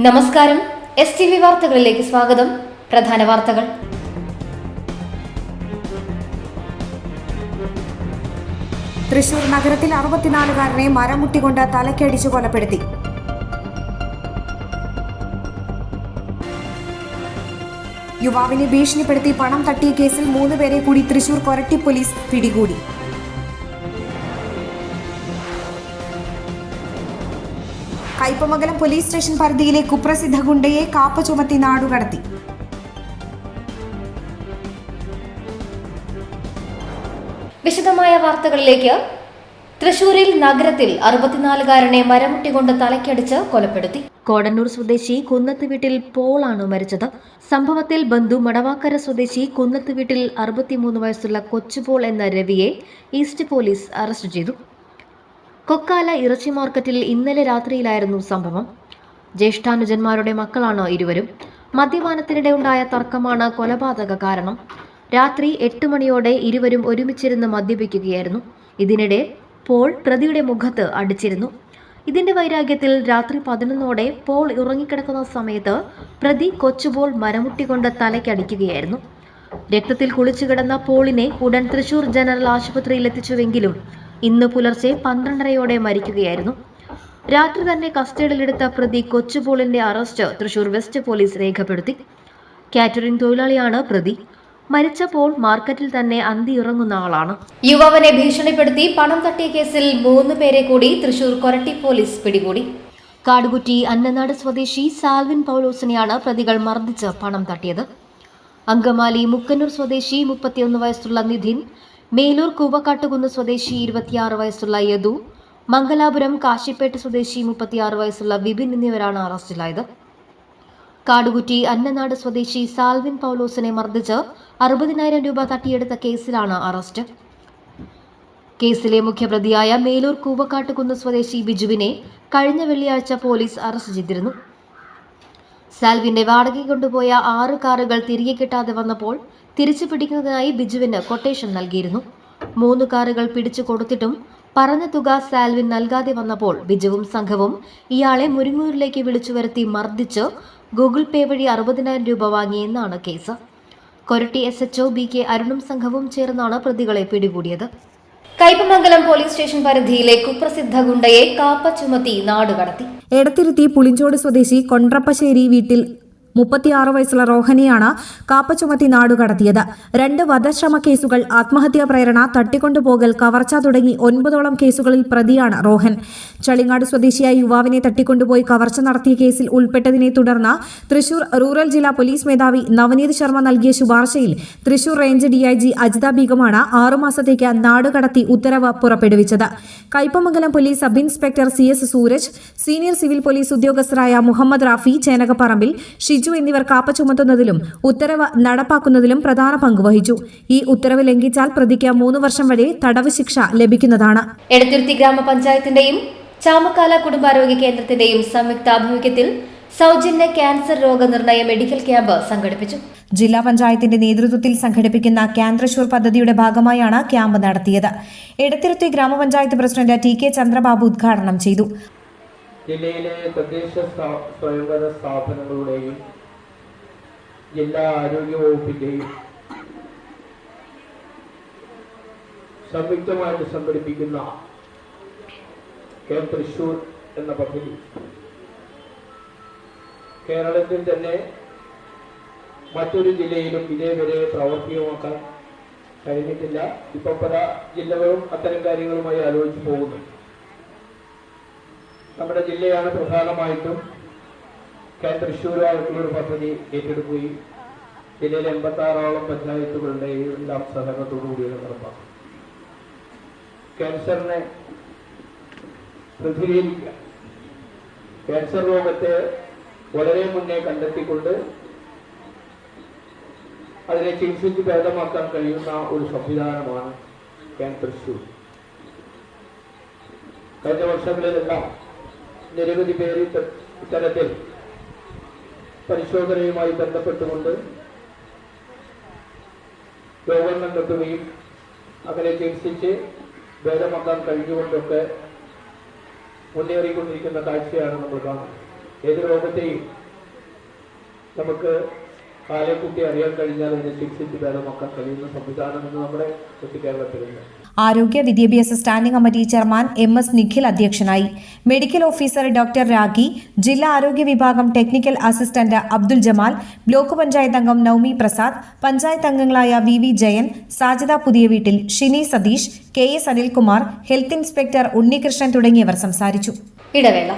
നമസ്കാരം. STV വാർത്തകളിലേക്ക് സ്വാഗതം. പ്രധാന വാർത്തകൾ. തൃശൂർ നഗരത്തിൽ 64-കാരനെ മരമുട്ടികൊണ്ട് തലക്കടിച്ചു കൊലപ്പെടുത്തി. യുവാവിനെ ഭീഷണിപ്പെടുത്തി പണം തട്ടിയ കേസിൽ 3 പേരെ കൂടി തൃശൂർ കൊരട്ടി പോലീസ് പിടികൂടി. കയ്പമംഗലം പോലീസ് സ്റ്റേഷൻ പരിധിയിലെ കുപ്രസിദ്ധ ഗുണ്ടയെ കാപ്പ ചുമത്തി നാടുകടത്തി. വിശദമായ വാർത്തകളിലേക്ക്. തൃശൂരിൽ നഗരത്തിൽ 64-കാരനെ മരമുട്ടികൊണ്ട് തലക്കടിച്ച് കൊലപ്പെടുത്തി. കോടന്നൂർ സ്വദേശി കുന്നത്ത് വീട്ടിൽ പോളാണ് മരിച്ചത്. സംഭവത്തിൽ ബന്ധു മടവാക്കര സ്വദേശി കുന്നത്ത് വീട്ടിൽ 63 വയസ്സുള്ള കൊച്ചുപോൾ എന്ന രവിയെ ഈസ്റ്റ് പോലീസ് അറസ്റ്റ് ചെയ്തു. കൊക്കാല ഇറച്ചി മാർക്കറ്റിൽ ഇന്നലെ രാത്രിയിലായിരുന്നു സംഭവം. ജ്യേഷ്ഠാനുജന്മാരുടെ മക്കളാണ് ഇരുവരും. മദ്യപാനത്തിനിടെ ഉണ്ടായ തർക്കമാണ് കൊലപാതക കാരണം. രാത്രി 8 മണിയോടെ ഇരുവരും ഒരുമിച്ചിരുന്ന് മദ്യപിക്കുകയായിരുന്നു. ഇതിനിടെ പോൾ പ്രതിയുടെ മുഖത്ത് അടിച്ചിരുന്നു. ഇതിന്റെ വൈരാഗ്യത്തിൽ രാത്രി 11ഓടെ പോൾ ഉറങ്ങിക്കിടക്കുന്ന സമയത്ത് പ്രതി കൊച്ചുപോൾ മരമുട്ടികൊണ്ട് തലയ്ക്കടിക്കുകയായിരുന്നു. രക്തത്തിൽ കുളിച്ചു കിടന്ന പോളിനെ ഉടൻ തൃശൂർ ജനറൽ ആശുപത്രിയിൽ എത്തിച്ചുവെങ്കിലും ഇന്ന് പുലർച്ചെ 12:30ഓടെ മരിക്കുകയായിരുന്നു. രാത്രി തന്നെ കസ്റ്റഡിയിലെടുത്ത പ്രതി കൊച്ചുപോളിന്റെ അറസ്റ്റ് തൃശൂർ വെസ്റ്റ് പോലീസ് രേഖപ്പെടുത്തി. കാറ്ററിംഗ് തൊഴിലാളിയാണ് പ്രതി. മരിച്ച പോൾ മാർക്കറ്റിൽ തന്നെ അന്തിയിറങ്ങുന്ന ആളാണ്. യുവാവിനെ ഭീഷണിപ്പെടുത്തി പണം തട്ടിയ കേസിൽ 3 പേരെ കൂടി തൃശൂർ കൊരട്ടി പോലീസ് പിടികൂടി. കാടുകുറ്റി അന്നനാട് സ്വദേശി സാൽവിൻ പൗലോസിനെയാണ് പ്രതികൾ മർദ്ദിച്ച് പണം തട്ടിയത്. അങ്കമാലി മുക്കന്നൂർ സ്വദേശി 31 വയസ്സുള്ള നിധിൻ, മേലൂർ കൂവക്കാട്ടുകുന്ന് സ്വദേശി 26 വയസ്സുള്ള യദു, മംഗലാപുരം കാശിപ്പേട്ട് സ്വദേശി 36 വയസ്സുള്ള വിപിൻ എന്നിവരാണ് അറസ്റ്റിലായത്. കാടുകുറ്റി അന്നനാട് സ്വദേശി സാൽവിൻ പൗലോസിനെ മർദ്ദിച്ച് 60,000 രൂപ തട്ടിയെടുത്ത കേസിലാണ് അറസ്റ്റ്. കേസിലെ മുഖ്യപ്രതിയായ മേലൂർ കൂവക്കാട്ടുകുന്ന് സ്വദേശി ബിജുവിനെ കഴിഞ്ഞ വെള്ളിയാഴ്ച പോലീസ് അറസ്റ്റ് ചെയ്തിരുന്നു. സാൽവിന്റെ വാടകയ്ക്ക് കൊണ്ടുപോയ 6 കാറുകൾ തിരികെ കിട്ടാതെ വന്നപ്പോൾ തിരിച്ചു പിടിക്കുന്നതിനായി ബിജുവിന് കൊട്ടേഷൻ നൽകിയിരുന്നു. 3 കാറുകൾ പിടിച്ചു കൊടുത്തിട്ടും പറഞ്ഞ തുക സാൽവിൻ നൽകാതെ വന്നപ്പോൾ ബിജുവും സംഘവും ഇയാളെ മുരിങ്ങൂരിലേക്ക് വിളിച്ചു വരുത്തി മർദ്ദിച്ച് ഗൂഗിൾ പേ വഴി 60,000 രൂപ വാങ്ങിയെന്നാണ് കേസ്. കൊരട്ടി SHO BK അരുണും സംഘവും ചേർന്നാണ് പ്രതികളെ പിടികൂടിയത്. കയ്പമംഗലം പോലീസ് സ്റ്റേഷൻ പരിധിയിലെ കുപ്രസിദ്ധ ഗുണ്ടയെ കാപ്പ ചുമത്തി നാടുകടത്തി. എടത്തിരുത്തി പുളിഞ്ചോട് സ്വദേശി കൊണ്ട്രപ്പശ്ശേരി വീട്ടിൽ 36 വയസ്സുള്ള റോഹനെയാണ് കാപ്പ ചുമത്തി നാടുകടത്തിയത്. 2 വധശ്രമ കേസുകൾ, ആത്മഹത്യാ പ്രേരണ, തട്ടിക്കൊണ്ടുപോകൽ, കവർച്ച തുടങ്ങി 9ഓളം കേസുകളിൽ പ്രതിയാണ് റോഹൻ. ചളിങ്ങാട് സ്വദേശിയായ യുവാവിനെ തട്ടിക്കൊണ്ടുപോയി കവർച്ച നടത്തിയ കേസിൽ ഉൾപ്പെട്ടതിനെ തുടർന്ന് തൃശൂർ റൂറൽ ജില്ലാ പോലീസ് മേധാവി നവനീത് ശർമ്മ നൽകിയ ശുപാർശയിൽ തൃശൂർ റേഞ്ച് DIG അജിത ബീഗമാണ് 6 മാസത്തേക്ക് നാടുകടത്തി ഉത്തരവ് പുറപ്പെടുവിച്ചത്. Kaipamangalam police sub inspector CS Sooraj, senior civil police ഉദ്യോഗസ്ഥരായ മുഹമ്മദ് റാഫി, ചേനകപ്പറമ്പിൽ, ഷിജു എന്നിവർ കാപ്പ ചുമത്തുന്നതിലും ഉത്തരവ് നടപ്പാക്കുന്നതിലും പ്രധാന പങ്കുവഹിച്ചു. ഈ ഉത്തരവ് ലംഘിച്ചാൽ പ്രതിക്ക് 3 വർഷം വരെ തടവ് ശിക്ഷ ലഭിക്കുന്നതാണ്. എടത്തിരുത്തി ഗ്രാമപഞ്ചായത്തിന്റെയും ചാമക്കാല കുടുംബാരോഗ്യ കേന്ദ്രത്തിന്റെയും സംയുക്താഭിമുഖ്യത്തിൽ സൗജന്യ ക്യാൻസർ രോഗനിർണയ മെഡിക്കൽ ക്യാമ്പ് സംഘടിപ്പിച്ചു. ജില്ലാ പഞ്ചായത്തിന്റെ നേതൃത്വത്തിൽ സംഘടിപ്പിക്കുന്ന ക്യാൻസർ പദ്ധതിയുടെ ഭാഗമായാണ് ക്യാമ്പ് നടത്തിയത്. എടത്തിരുത്തി ഗ്രാമപഞ്ചായത്ത് പ്രസിഡന്റ് TK ചന്ദ്രബാബു ഉദ്ഘാടനം ചെയ്തു. ജില്ലയിലെ തദ്ദേശ സ്വയംഭരണ സ്ഥാപനങ്ങളുടെയും ജില്ലാ ആരോഗ്യ വകുപ്പിന്റെയും സംയുക്തമായിട്ട് സംഘടിപ്പിക്കുന്ന ക്യാമ്പ് തൃശൂർ എന്ന പദ്ധതി കേരളത്തിൽ തന്നെ മറ്റൊരു ജില്ലയിലും ഇതേവരെ പ്രാവർത്തികമാക്കാൻ കഴിഞ്ഞിട്ടില്ല. ഇപ്പം പല ജില്ലകളും അത്തരം കാര്യങ്ങളുമായി ആലോചിച്ചു പോകുന്നു. നമ്മുടെ ജില്ലയാണ് പ്രധാനമായിട്ടും ക്യാമ്പ് തൃശ്ശൂരുമായിട്ടുള്ളൊരു പദ്ധതി ഏറ്റെടുക്കുകയും ജില്ലയിലെ 86ഓളം പഞ്ചായത്തുകളുടെ എല്ലാം സഹകരണത്തോടുകൂടിയത് നടപ്പാക്കും. ക്യാൻസറിനെ പ്രതിരോധിക്കുക, ക്യാൻസർ രോഗത്തെ വളരെ മുന്നേ കണ്ടെത്തിക്കൊണ്ട് അതിനെ ചികിത്സിച്ച് ഭേദമാക്കാൻ കഴിയുന്ന ഒരു സംവിധാനമാണ് ക്യാമ്പ് തൃശ്ശൂർ. കഴിഞ്ഞ വർഷങ്ങളിലെല്ലാം നിരവധി പേര് ഇത്തരത്തിൽ പരിശോധനയുമായി ബന്ധപ്പെട്ടുകൊണ്ട് രോഗം കണ്ടെത്തുകയും അങ്ങനെ ചികിത്സിച്ച് ഭേദമാക്കാൻ കഴിഞ്ഞുകൊണ്ടൊക്കെ മുന്നേറിക്കൊണ്ടിരിക്കുന്ന കാഴ്ചയാണ് നമ്മൾ കാണുന്നത്. ഏത് രോഗത്തെയും നമുക്ക് കാലക്കൂട്ടി അറിയാൻ കഴിഞ്ഞാൽ അതിനെ ചികിത്സിച്ച് ഭേദമാക്കാൻ കഴിയുന്ന സംവിധാനം ഇന്ന് നമ്മുടെ കേരളത്തിലുണ്ട്. ആരോഗ്യ വിദ്യാഭ്യാസ standing committee chairman MS Nikhil അധ്യക്ഷനായി. മെഡിക്കൽ ഓഫീസർ ഡോക്ടർ രാഗി, ജില്ലാ ആരോഗ്യ വിഭാഗം technical assistant Abdul Jamal, block panchayat അംഗം നൌമി പ്രസാദ്, പഞ്ചായത്ത് അംഗങ്ങളായ VV ജയൻ, സാജിദ പുതിയ വീട്ടിൽ, Shini Satheesh, KS Anilkumar, health inspector Unnikrishnan തുടങ്ങിയവർ സംസാരിച്ചു. ഇടവേള.